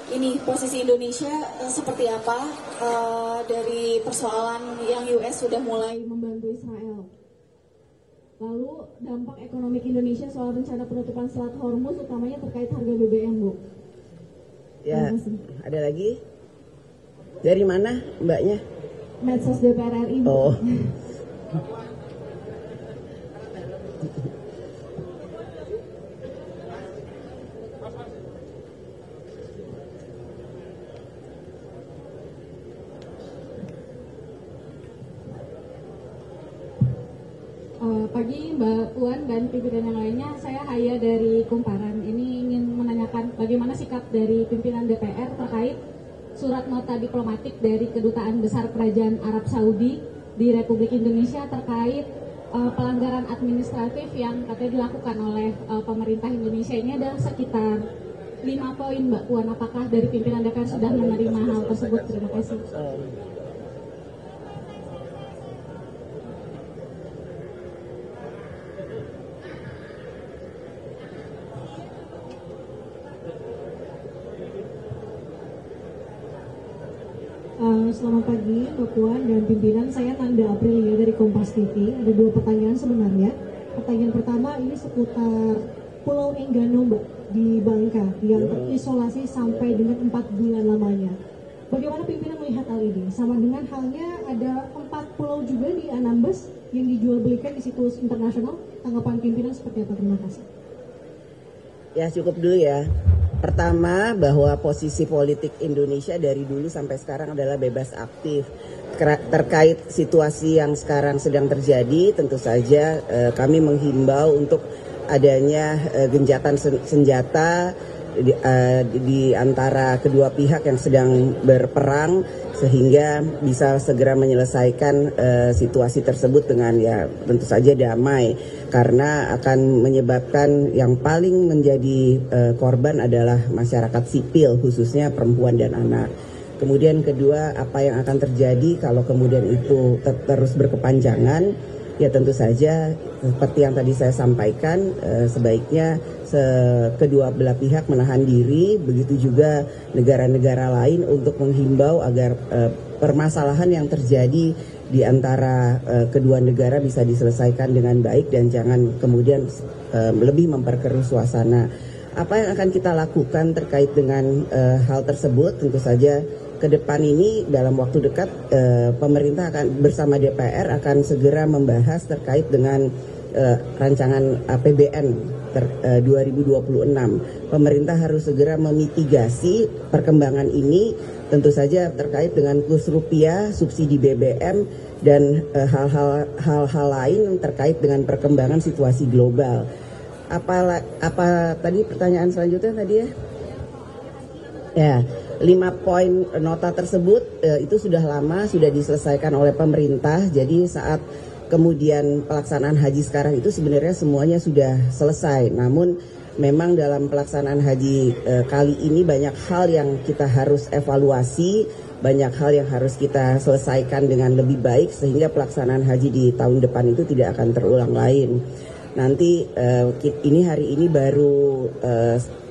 ini posisi Indonesia seperti apa dari persoalan yang US sudah mulai membantu Israel. Lalu dampak ekonomi Indonesia soal rencana penutupan Selat Hormuz utamanya terkait harga BBM, Bu. Ya, ada lagi? Dari mana mbaknya? Medsos DPR RI, Bu. Oh. Pagi Mbak Puan dan pimpinan yang lainnya, saya Haya dari Kumparan. Ini ingin menanyakan bagaimana sikap dari pimpinan DPR terkait surat nota diplomatik dari Kedutaan Besar Kerajaan Arab Saudi di Republik Indonesia terkait pelanggaran administratif yang katanya dilakukan oleh pemerintah Indonesia. Ini ada sekitar 5 poin, Mbak Puan. Apakah dari pimpinan DPR sudah menerima hal tersebut? Terima kasih. Selamat pagi Mbak Puan dan pimpinan, saya Nanda Aprilia dari Kompas TV. Ada 2 pertanyaan sebenarnya. Pertanyaan pertama ini seputar Pulau Enggano, Mbak, di Bangka yang terisolasi sampai dengan 4 bulan lamanya. Bagaimana pimpinan melihat hal ini? Sama dengan halnya ada 4 pulau juga di Anambas yang dijual belikan di situs internasional. Tanggapan pimpinan seperti apa? Terima kasih. Ya, cukup dulu ya. Pertama, bahwa posisi politik Indonesia dari dulu sampai sekarang adalah bebas aktif. Terkait situasi yang sekarang sedang terjadi, tentu saja kami menghimbau untuk adanya gencatan senjata di antara kedua pihak yang sedang berperang, sehingga bisa segera menyelesaikan situasi tersebut dengan ya tentu saja damai, karena akan menyebabkan yang paling menjadi korban adalah masyarakat sipil, khususnya perempuan dan anak. Kemudian kedua, apa yang akan terjadi kalau kemudian itu terus berkepanjangan, ya tentu saja seperti yang tadi saya sampaikan, sebaiknya kedua belah pihak menahan diri, begitu juga negara-negara lain untuk menghimbau agar permasalahan yang terjadi di antara kedua negara bisa diselesaikan dengan baik dan jangan kemudian lebih memperkeruh suasana. Apa yang akan kita lakukan terkait dengan hal tersebut? Tentu saja ke depan ini dalam waktu dekat pemerintah akan bersama DPR akan segera membahas terkait dengan rancangan APBN 2026. Pemerintah harus segera memitigasi perkembangan ini, tentu saja terkait dengan kurs rupiah, subsidi BBM, dan hal-hal lain terkait dengan perkembangan situasi global. Apa tadi pertanyaan selanjutnya tadi ya? Ya, 5 poin nota tersebut itu sudah lama sudah diselesaikan oleh pemerintah. Jadi saat kemudian pelaksanaan haji sekarang itu sebenarnya semuanya sudah selesai. Namun memang dalam pelaksanaan haji kali ini banyak hal yang kita harus evaluasi, banyak hal yang harus kita selesaikan dengan lebih baik sehingga pelaksanaan haji di tahun depan itu tidak akan terulang lain. Nanti ini hari ini baru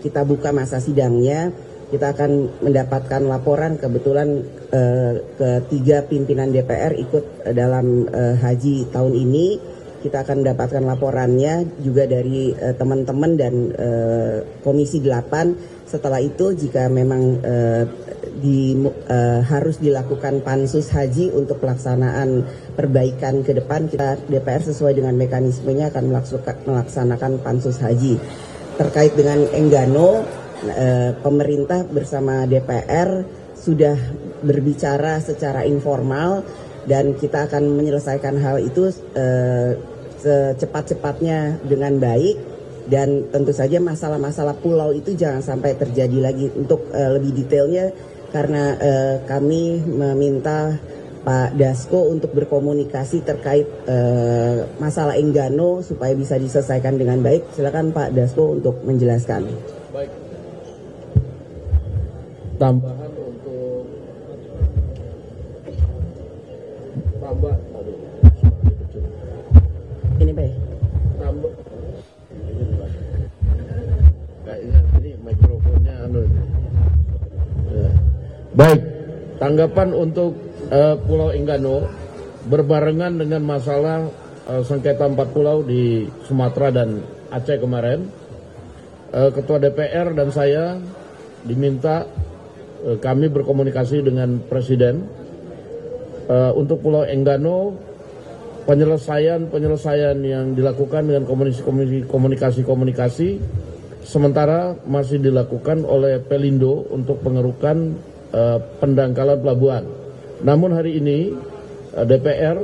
kita buka masa sidangnya. Kita akan mendapatkan laporan, kebetulan ketiga pimpinan DPR ikut dalam haji tahun ini. Kita akan mendapatkan laporannya juga dari teman-teman dan Komisi 8. Setelah itu jika memang harus dilakukan pansus haji untuk pelaksanaan perbaikan ke depan, kita DPR sesuai dengan mekanismenya akan melaksanakan pansus haji. Terkait dengan Enggano, pemerintah bersama DPR sudah berbicara secara informal dan kita akan menyelesaikan hal itu secepat-cepatnya dengan baik, dan tentu saja masalah-masalah pulau itu jangan sampai terjadi lagi. Untuk lebih detailnya, karena kami meminta Pak Dasko untuk berkomunikasi terkait masalah Enggano supaya bisa diselesaikan dengan baik. Silakan Pak Dasko untuk menjelaskan. Baik. Tambahan untuk tambah ini Pak. Tambah kayaknya ini mikrofonnya Baik, tanggapan untuk Pulau Enggano berbarengan dengan masalah sengketa 4 pulau di Sumatera dan Aceh kemarin. Ketua DPR dan saya diminta kami berkomunikasi dengan Presiden untuk Pulau Enggano, penyelesaian yang dilakukan dengan komunikasi sementara masih dilakukan oleh Pelindo untuk pengerukan pendangkalan pelabuhan. Namun hari ini DPR,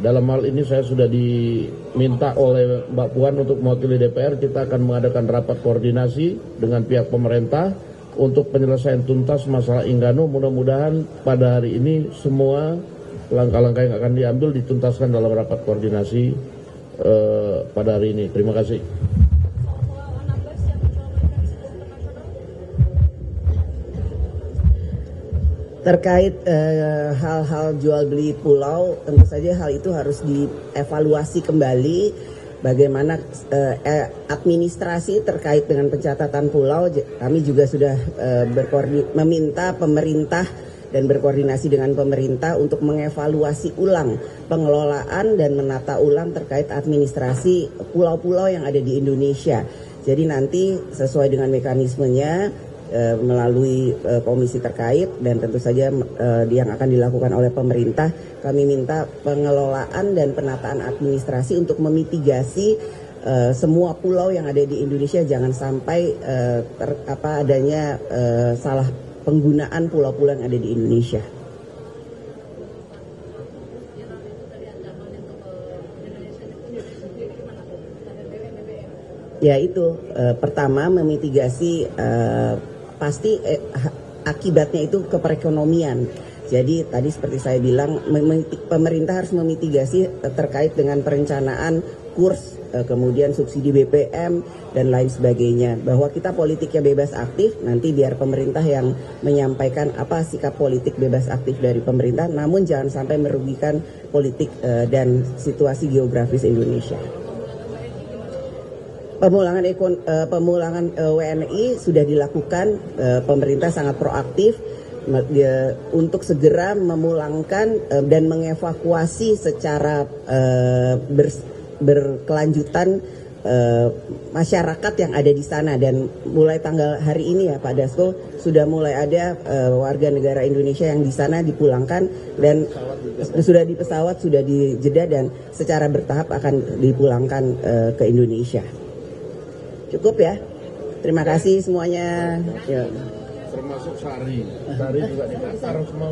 dalam hal ini saya sudah diminta oleh Mbak Puan untuk mewakili DPR, kita akan mengadakan rapat koordinasi dengan pihak pemerintah untuk penyelesaian tuntas masalah Enggano. Mudah-mudahan pada hari ini semua langkah-langkah yang akan diambil dituntaskan dalam rapat koordinasi pada hari ini. Terima kasih. Terkait hal-hal jual beli pulau, tentu saja hal itu harus dievaluasi kembali bagaimana administrasi terkait dengan pencatatan pulau. Kami juga sudah meminta pemerintah dan berkoordinasi dengan pemerintah untuk mengevaluasi ulang pengelolaan dan menata ulang terkait administrasi pulau-pulau yang ada di Indonesia. Jadi nanti sesuai dengan mekanismenya melalui komisi terkait dan tentu saja yang akan dilakukan oleh pemerintah, kami minta pengelolaan dan penataan administrasi untuk memitigasi semua pulau yang ada di Indonesia, jangan sampai adanya salah penggunaan pulau-pulau yang ada di Indonesia. Ya itu pertama memitigasi pasti akibatnya itu ke perekonomian. Jadi tadi seperti saya bilang pemerintah harus memitigasi terkait dengan perencanaan kurs, kemudian subsidi BPM dan lain sebagainya. Bahwa kita politiknya bebas aktif, nanti biar pemerintah yang menyampaikan apa sikap politik bebas aktif dari pemerintah, namun jangan sampai merugikan politik dan situasi geografis Indonesia. Pemulangan WNI sudah dilakukan, pemerintah sangat proaktif untuk segera memulangkan dan mengevakuasi secara berkelanjutan masyarakat yang ada di sana. Dan mulai tanggal hari ini ya Pak Dasko, sudah mulai ada warga negara Indonesia yang di sana dipulangkan dan sudah di pesawat, sudah di Jeddah dan secara bertahap akan dipulangkan ke Indonesia. Cukup ya. Terima kasih semuanya. Ya. Termasuk Sari juga di Qatar semua.